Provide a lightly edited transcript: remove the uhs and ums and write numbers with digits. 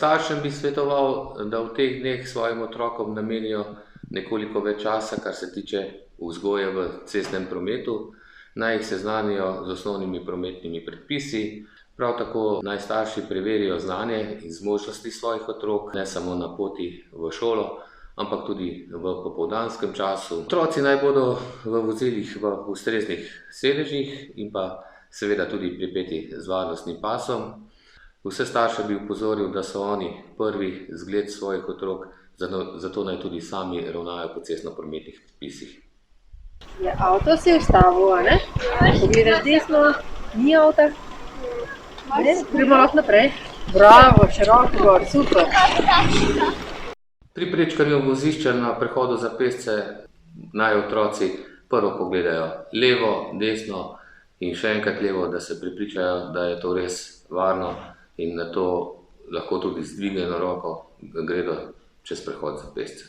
Staršem bi svetoval, da v teh dneh svojim otrokom namenijo nekoliko več časa, kar se tiče vzgoje v cestnem prometu, naj jih seznanijo z osnovnimi prometnimi predpisi, prav tako naj starši preverijo znanje in zmožnosti svojih otrok, ne samo na poti v šolo, ampak tudi v popoldanskem času. Otroci naj bodo v vozilih v ustreznih sedežih in pa seveda tudi pripeti z varnostnim pasom. Vse starše bi opozoril, da so oni prvi zgled svojih otrok, zato naj tudi sami ravnajo po cestnoprometnih predpisih. Je avto se je ustavil, a ne? Pogledaš desno, ni avta. Gremo lahko naprej. Bravo, široko gor, super. Pri prečkanju vozišča na prehodu za pešce naj otroci prvo pogledajo levo, desno in še enkrat levo, da se prepričajo, da je to res varno in na to lahko tudi z dvignjeno roko gredo čez prehod za pešce.